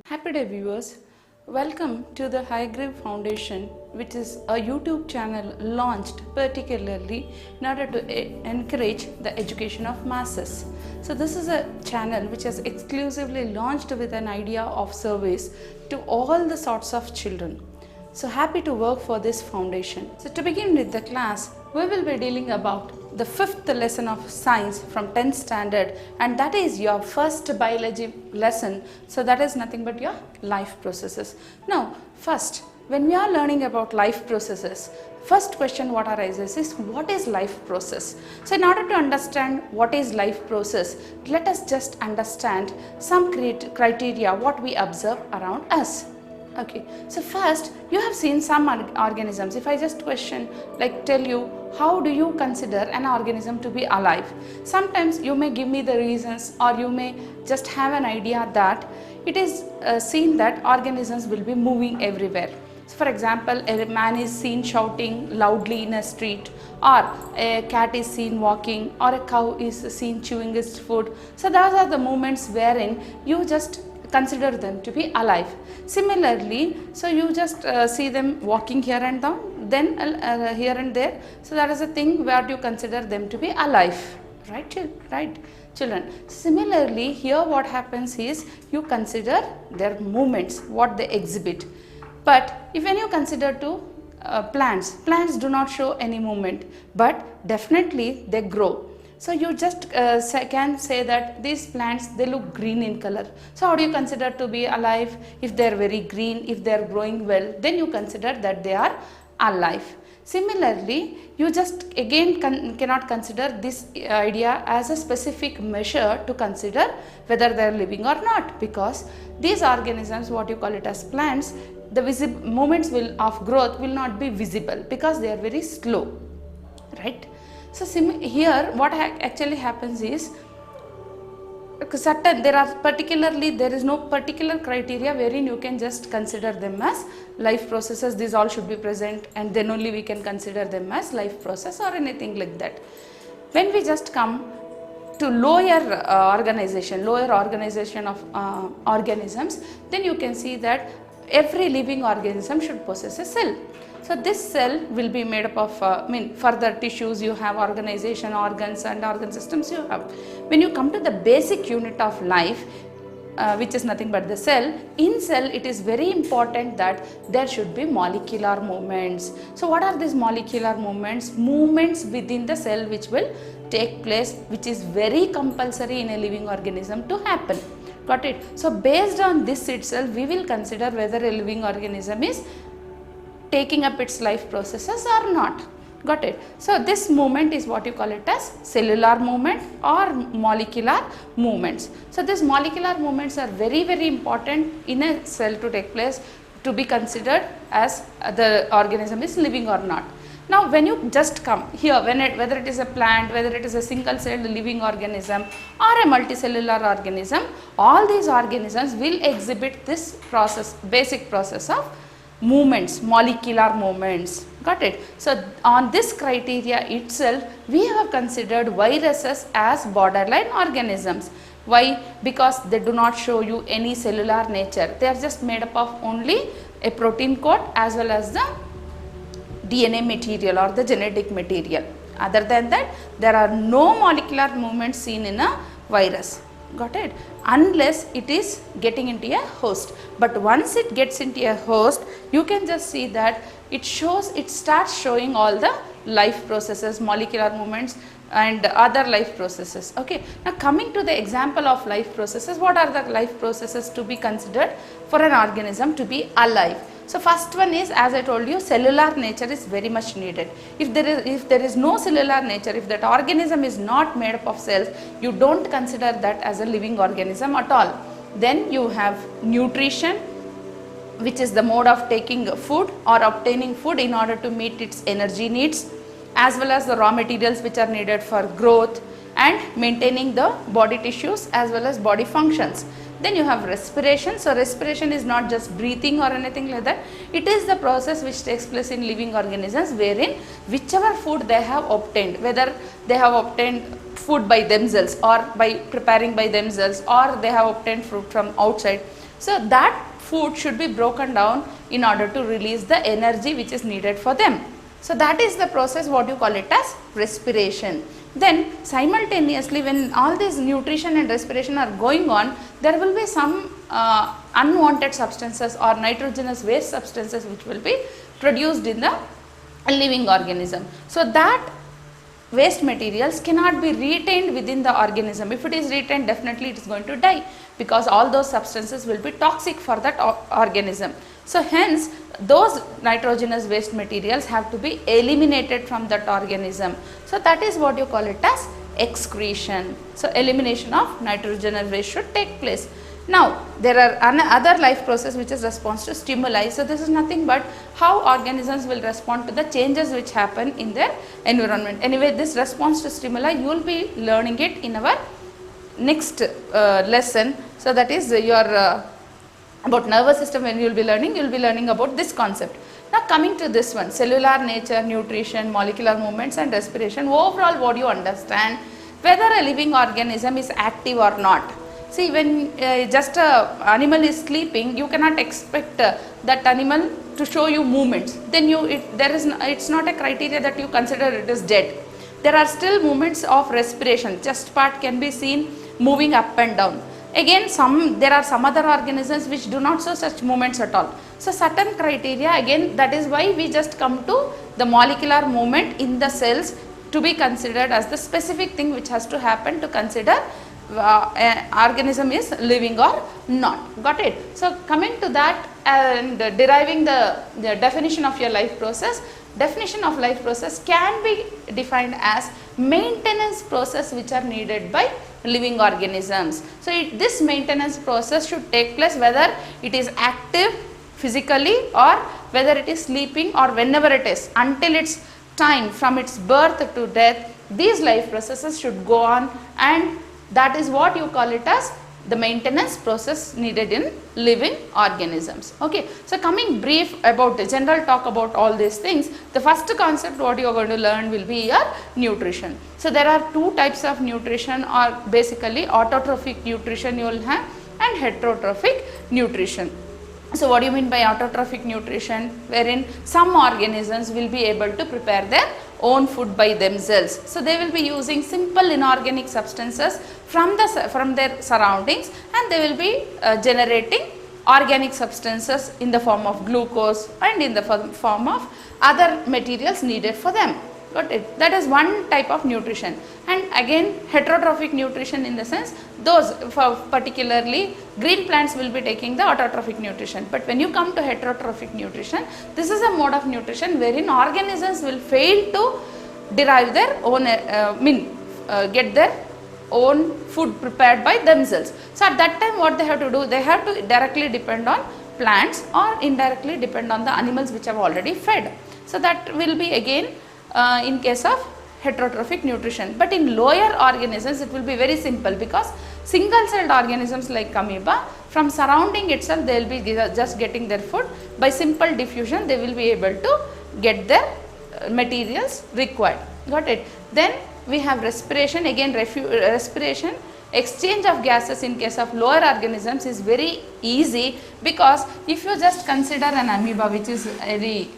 Happy day viewers, welcome to the Highgrave Foundation, which is a YouTube channel launched particularly in order to encourage the education of masses. So this is a channel which is exclusively launched with an idea of service to all the sorts of children. So happy to work for this foundation. So to begin with the class, we will be dealing about the fifth lesson of science from 10th standard, and that is your first biology lesson. So that is nothing but your life processes. Now first, when we are learning about life processes, first question what arises is what is life process? So in order to understand what is life process, let us just understand some criteria what we observe around us. Okay, so first you have seen some organisms. If I just tell you, how do you consider an organism to be alive? Sometimes you may give me the reasons, or you may just have an idea that it is seen that organisms will be moving everywhere. So for example, a man is seen shouting loudly in a street, or a cat is seen walking, or a cow is seen chewing its food. So those are the moments wherein you just consider them to be alive. Similarly, so you just see them walking here and then here and there. So that is a thing where you consider them to be alive, right children. Similarly, here what happens is you consider their movements, what they exhibit. But if when you consider to plants do not show any movement, but definitely they grow. So you just can say that these plants, they look green in color. So how do you consider to be alive? If they are very green, if they are growing well, then you consider that they are alive. Similarly, you just again cannot consider this idea as a specific measure to consider whether they are living or not, because these organisms, what you call it as plants, the movements of growth will not be visible because they are very slow, right? So here what actually happens is there is no particular criteria wherein you can just consider them as life processes. These all should be present, and then only we can consider them as life process or anything like that. When we just come to lower organization of organisms, then you can see that every living organism should possess a cell. So this cell will be made up of further tissues you have, organization, organs and organ systems you have. When you come to the basic unit of life, which is nothing but the cell, in cell it is very important that there should be molecular movements. So what are these molecular movements? Movements within the cell which will take place, which is very compulsory in a living organism to happen. Got it? So based on this itself, we will consider whether a living organism is taking up its life processes or not. Got it? So this movement is what you call it as cellular movement or molecular movements. So these molecular movements are very important in a cell to take place, to be considered as the organism is living or not. Now when you just come here, whether it is a plant, whether it is a single celled living organism or a multicellular organism, all these organisms will exhibit this process, basic process of movements, molecular movements. Got it? So on this criteria itself, we have considered viruses as borderline organisms. Why? Because they do not show you any cellular nature. They are just made up of only a protein coat as well as the DNA material or the genetic material. Other than that, there are no molecular movements seen in a virus. Got it? Unless it is getting into a host. But once it gets into a host, you can just see that it starts showing all the life processes, molecular movements and other life processes. Okay. Now coming to the example of life processes, what are the life processes to be considered for an organism to be alive? So first one is, as I told you, cellular nature is very much needed. If there is no cellular nature, if that organism is not made up of cells, you don't consider that as a living organism at all. Then you have nutrition, which is the mode of taking food or obtaining food in order to meet its energy needs, as well as the raw materials which are needed for growth and maintaining the body tissues as well as body functions. Then you have respiration. So respiration is not just breathing or anything like that. It is the process which takes place in living organisms, wherein whichever food they have obtained, whether they have obtained food by themselves or by preparing by themselves, or they have obtained food from outside, So that food should be broken down in order to release the energy which is needed for them. So that is the process what you call it as respiration. Then simultaneously, when all this nutrition and respiration are going on, there will be some unwanted substances or nitrogenous waste substances which will be produced in the living organism. So that waste materials cannot be retained within the organism. If it is retained, definitely it is going to die, because all those substances will be toxic for that organism. So hence those nitrogenous waste materials have to be eliminated from that organism. So that is what you call it as excretion. So elimination of nitrogenous waste should take place. Now there are other life process which is response to stimuli. So this is nothing but how organisms will respond to the changes which happen in their environment. Anyway, this response to stimuli you will be learning it in our next lesson. So that is your about nervous system. When you will be learning about this concept. Now coming to this one, cellular nature, nutrition, molecular movements and respiration. Overall, what you understand, whether a living organism is active or not. See, when just a animal is sleeping, you cannot expect that animal to show you movements. Then it's not a criteria that you consider it is dead. There are still movements of respiration. Chest part can be seen moving up and down. Again, there are some other organisms which do not show such movements at all. So certain criteria, again, that is why we just come to the molecular movement in the cells to be considered as the specific thing which has to happen to consider an organism is living or not. Got it? So coming to that and deriving the definition of your life process. Definition of life process can be defined as maintenance process which are needed by living organisms. So this maintenance process should take place whether it is active physically or whether it is sleeping or whenever it is, until its time from its birth to death. These life processes should go on, and that is what you call it as the maintenance process needed in living organisms. Okay, so coming brief about the general talk about all these things, the first concept what you are going to learn will be your nutrition. So there are two types of nutrition, or basically autotrophic nutrition you will have and heterotrophic nutrition. So what do you mean by autotrophic nutrition? Wherein some organisms will be able to prepare their own food by themselves. So they will be using simple inorganic substances from their surroundings, and they will be generating organic substances in the form of glucose and in the form of other materials needed for them. Got it? That is one type of nutrition. And again, heterotrophic nutrition in the sense, those for particularly green plants will be taking the autotrophic nutrition. But when you come to heterotrophic nutrition, this is a mode of nutrition wherein organisms will fail to derive their own, get their own food prepared by themselves. So at that time what they have to do, they have to directly depend on plants or indirectly depend on the animals which have already fed. So that will be again in case of heterotrophic nutrition. But in lower organisms it will be very simple, because single celled organisms like amoeba, from surrounding itself they will be just getting their food. By simple diffusion they will be able to get their materials required. Got it? Then we have respiration. Again, respiration, exchange of gases in case of lower organisms is very easy, because if you just consider an amoeba, which is very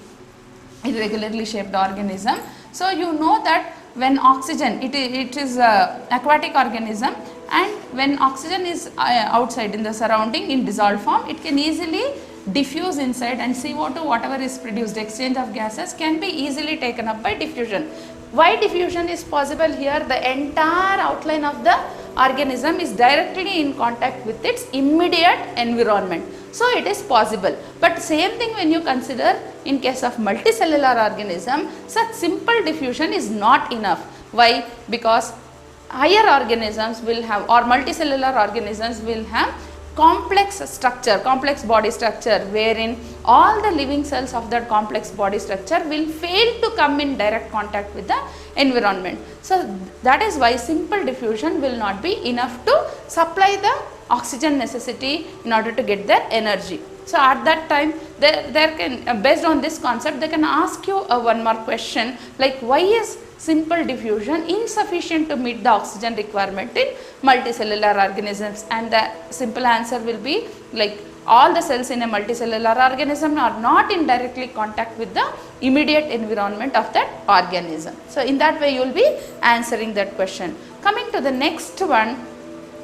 irregularly shaped organism, so you know that when oxygen, it is a aquatic organism, and when oxygen is outside in the surrounding in dissolved form, it can easily diffuse inside, and CO2 whatever is produced, exchange of gases, can be easily taken up by diffusion. Why diffusion is possible here? The entire outline of the organism is directly in contact with its immediate environment. So it is possible. But same thing when you consider in case of multicellular organism, such simple diffusion is not enough. Why? Because higher organisms will have, or multicellular organisms will have complex structure, complex body structure, wherein all the living cells of that complex body structure will fail to come in direct contact with the environment. So that is why simple diffusion will not be enough to supply the oxygen necessity in order to get their energy. So at that time, there can, based on this concept, they can ask you one more question, like why is simple diffusion insufficient to meet the oxygen requirement in multicellular organisms, and the simple answer will be like all the cells in a multicellular organism are not in directly contact with the immediate environment of that organism. So, in that way you will be answering that question. Coming to the next one,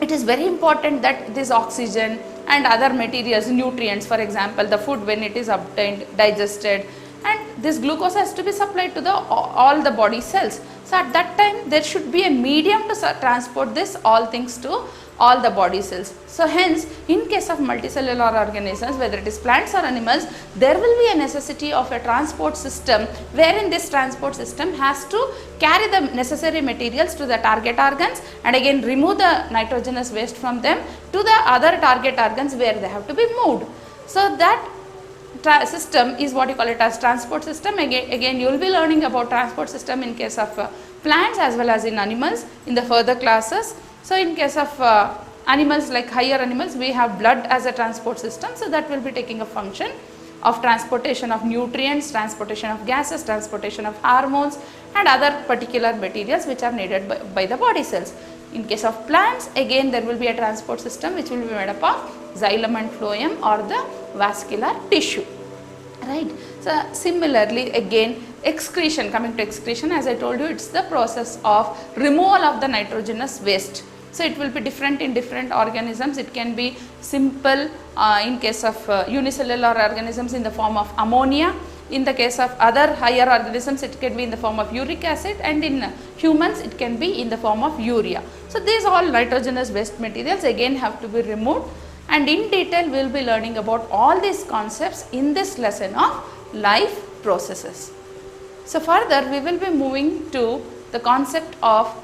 it is very important that this oxygen and other materials, nutrients, for example the food when it is obtained, digested, and this glucose has to be supplied to the all the body cells. So, at that time there should be a medium to transport this all things to all the body cells. So, hence in case of multicellular organisms, whether it is plants or animals, there will be a necessity of a transport system wherein this transport system has to carry the necessary materials to the target organs and again remove the nitrogenous waste from them to the other target organs where they have to be moved. So, that system is what you call it as transport system. Again you will be learning about transport system in case of plants as well as in animals in the further classes. So, in case of animals like higher animals, we have blood as a transport system. So, that will be taking a function of transportation of nutrients, transportation of gases, transportation of hormones and other particular materials which are needed by the body cells. In case of plants, again there will be a transport system which will be made up of xylem and phloem or the vascular tissue, right. So, similarly again excretion, coming to excretion, as I told you, it is the process of removal of the nitrogenous waste. So, it will be different in different organisms. It can be simple in case of unicellular organisms in the form of ammonia. In the case of other higher organisms, it can be in the form of uric acid, and in humans it can be in the form of urea. So, these all nitrogenous waste materials again have to be removed, and in detail we will be learning about all these concepts in this lesson of life processes. So, further we will be moving to the concept of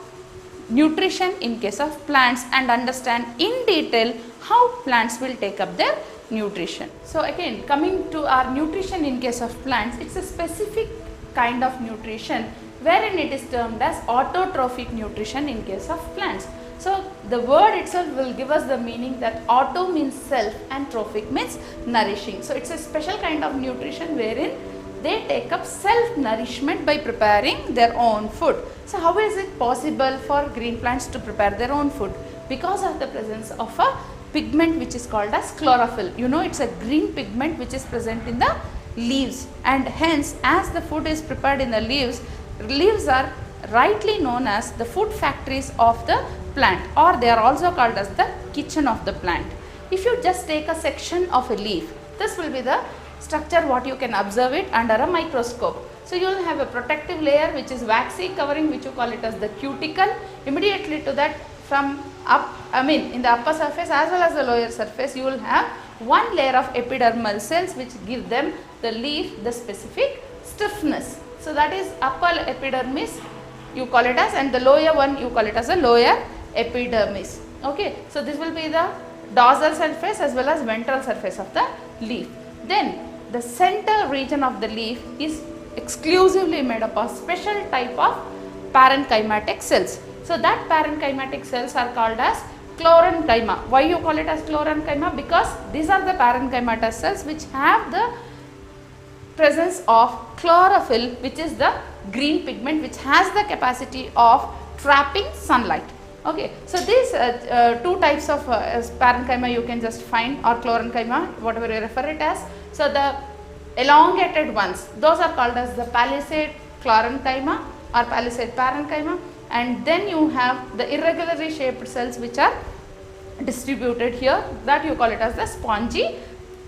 nutrition in case of plants and understand in detail how plants will take up their nutrition. So, again coming to our nutrition in case of plants, it is a specific kind of nutrition wherein it is termed as autotrophic nutrition in case of plants. So, the word itself will give us the meaning that auto means self and trophic means nourishing. So, it is a special kind of nutrition wherein they take up self nourishment by preparing their own food. So, how is it possible for green plants to prepare their own food? Because of the presence of a pigment which is called as chlorophyll. You know, it is a green pigment which is present in the leaves, and hence as the food is prepared in the leaves are rightly known as the food factories of the plant, or they are also called as the kitchen of the plant. If you just take a section of a leaf, this will be the structure what you can observe it under a microscope. So, you will have a protective layer which is waxy covering, which you call it as the cuticle. Immediately to that, from up, in the upper surface as well as the lower surface, you will have one layer of epidermal cells which give them the leaf the specific stiffness. So, that is upper epidermis you call it as, and the lower one you call it as a lower epidermis. Okay. So, this will be the dorsal surface as well as ventral surface of the leaf. Then the center region of the leaf is exclusively made up of special type of parenchymatic cells. So, that parenchymatic cells are called as chlorenchyma. Why you call it as chlorenchyma? Because these are the parenchymatous cells which have the presence of chlorophyll, which is the green pigment which has the capacity of trapping sunlight. Okay. So, these two types of parenchyma you can just find, or chlorenchyma, whatever you refer it as. So, the elongated ones, those are called as the palisade chlorenchyma or palisade parenchyma, and then you have the irregularly shaped cells which are distributed here, that you call it as the spongy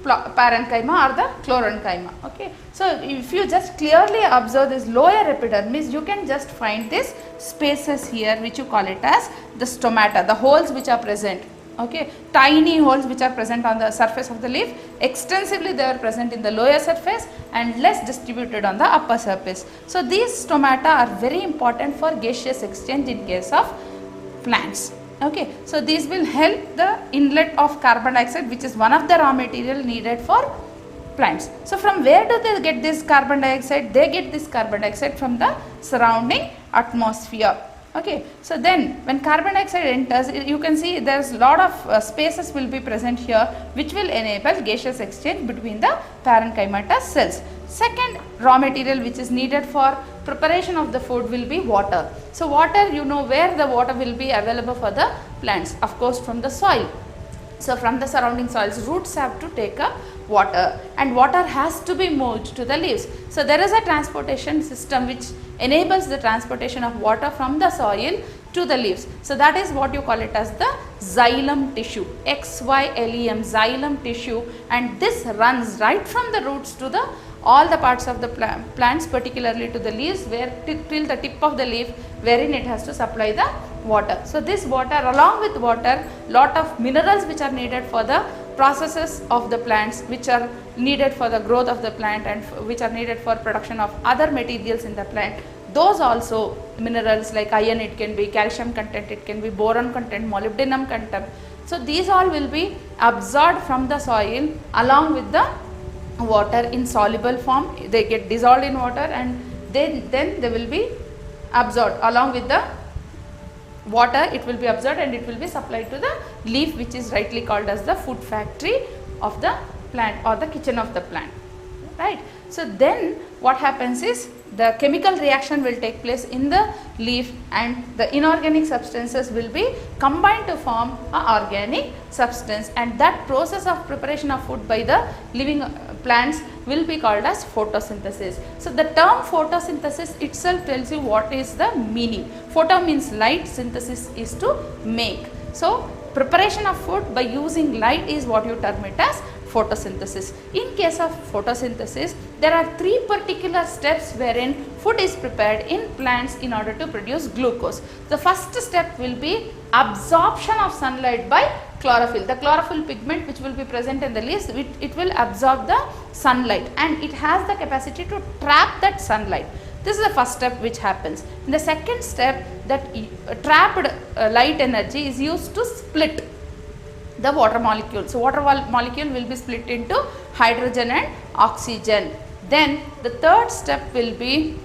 parenchyma or the chlorenchyma. Okay. So, if you just clearly observe this lower epidermis, you can just find this spaces here which you call it as the stomata, the holes which are present. Okay. Tiny holes which are present on the surface of the leaf. Extensively they are present in the lower surface and less distributed on the upper surface. So, these stomata are very important for gaseous exchange in case of plants. Okay. So, these will help the inlet of carbon dioxide, which is one of the raw material needed for plants. So, from where do they get this carbon dioxide? They get this carbon dioxide from the surrounding atmosphere. Okay. So, then when carbon dioxide enters, you can see there is lot of spaces will be present here which will enable gaseous exchange between the parenchymatous cells. Second raw material which is needed for preparation of the food will be water. So water, you know where the water will be available for the plants, of course from the soil. So from the surrounding soils, roots have to take up water, and water has to be moved to the leaves. So there is a transportation system which enables the transportation of water from the soil to the leaves. So that is what you call it as the xylem tissue, XYLEM, xylem tissue, and this runs right from the roots to the all the parts of the plants, particularly to the leaves, where till the tip of the leaf, wherein it has to supply the water. So this water, along with water, lot of minerals which are needed for the processes of the plants, which are needed for the growth of the plant and which are needed for production of other materials in the plant, those also minerals like iron, it can be calcium content, it can be boron content, molybdenum content. So these all will be absorbed from the soil along with the water in soluble form. They get dissolved in water, and then they will be absorbed along with the water. It will be absorbed and it will be supplied to the leaf, which is rightly called as the food factory of the plant or the kitchen of the plant, right? So then what happens is the chemical reaction will take place in the leaf, and the inorganic substances will be combined to form an organic substance, and that process of preparation of food by the living plants will be called as photosynthesis. So the term photosynthesis itself tells you what is the meaning. Photo means light, synthesis is to make. So preparation of food by using light is what you term it as photosynthesis. In case of photosynthesis, there are three particular steps wherein food is prepared in plants in order to produce glucose. The first step will be absorption of sunlight by chlorophyll. The chlorophyll pigment which will be present in the leaves, it will absorb the sunlight, and it has the capacity to trap that sunlight. This is the first step which happens. In the second step, that trapped light energy is used to split the water molecule. So water molecule will be split into hydrogen and oxygen. Then the third step will be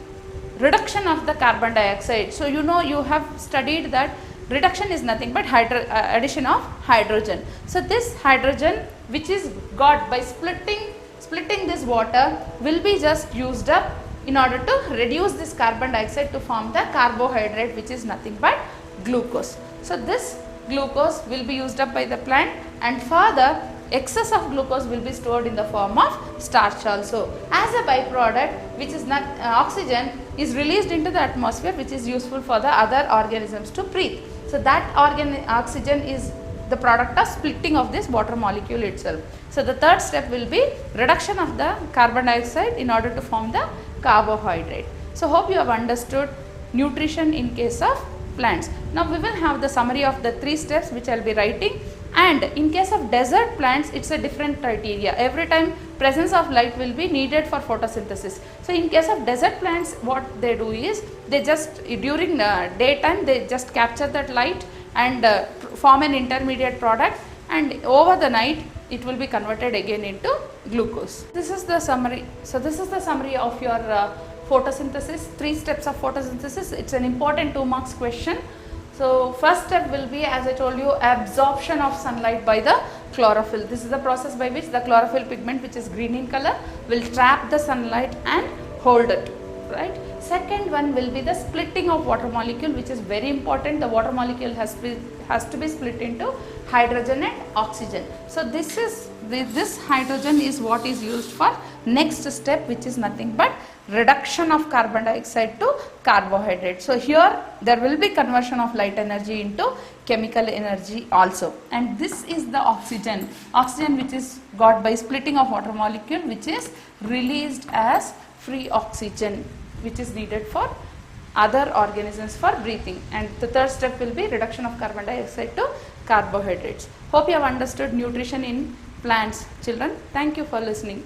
reduction of the carbon dioxide. So you know, you have studied that reduction is nothing but addition of hydrogen. So this hydrogen which is got by splitting this water will be just used up in order to reduce this carbon dioxide to form the carbohydrate, which is nothing but glucose. So this glucose will be used up by the plant, and further excess of glucose will be stored in the form of starch also. As a byproduct, which is not oxygen is released into the atmosphere, which is useful for the other organisms to breathe. So that oxygen is the product of splitting of this water molecule itself. So the third step will be reduction of the carbon dioxide in order to form the carbohydrate. So hope you have understood nutrition in case of plants. Now we will have the summary of the three steps which I will be writing, and in case of desert plants it's a different criteria. Every time presence of light will be needed for photosynthesis. So in case of desert plants, what they do is they just during the daytime they just capture that light and form an intermediate product, and over the night it will be converted again into glucose. This is the summary. So this is the summary of your photosynthesis, three steps of photosynthesis. It's an important 2 marks question. So first step will be, as I told you, absorption of sunlight by the chlorophyll. This is the process by which the chlorophyll pigment, which is green in color, will trap the sunlight and hold it, right? Second one will be the splitting of water molecule, which is very important. The water molecule has to be split into hydrogen and oxygen. So this hydrogen is what is used for next step, which is nothing but reduction of carbon dioxide to carbohydrate. So here there will be conversion of light energy into chemical energy also, and this is the oxygen which is got by splitting of water molecule, which is released as free oxygen, which is needed for other organisms for breathing. And the third step will be reduction of carbon dioxide to carbohydrates. Hope you have understood nutrition in plants, children. Thank you for listening.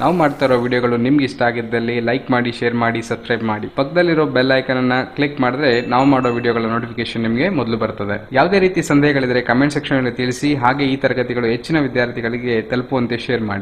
ನಾವು ಮಾಡ್ತಾ ಇರೋ ವಿಡಿಯೋಗಳು ನಿಮ್ಗೆ ಇಷ್ಟ ಆಗಿದ್ದಲ್ಲಿ like ಮಾಡಿ, share ಮಾಡಿ, subscribe ಮಾಡಿ. ಪಕ್ಕದಲ್ಲಿರೋ ಬೆಲ್ ಐಕಾನ್ ಅನ್ನ ಕ್ಲಿಕ್ ಮಾಡಿದ್ರೆ ನಾವು ಮಾಡೋ ವಿಡಿಯೋಗಳ ನೋಟಿಫಿಕೇಶನ್ ನಿಮಗೆ ಮೊದಲು ಬರ್ತದೆ. ಯಾವುದೇ ರೀತಿ ಸಂದೇಹಗಳಿದ್ರೆ ಕಮೆಂಟ್ ಸೆಕ್ಷನ್ ಅಲ್ಲಿ ತಿಳಿಸಿ. ಹಾಗೆ ಈ ತರಗತಿಗಳು ಹೆಚ್ಚಿನ ವಿದ್ಯಾರ್ಥಿಗಳಿಗೆ ತಲುಪುವಂತೆ ಶೇರ್ ಮಾಡಿ.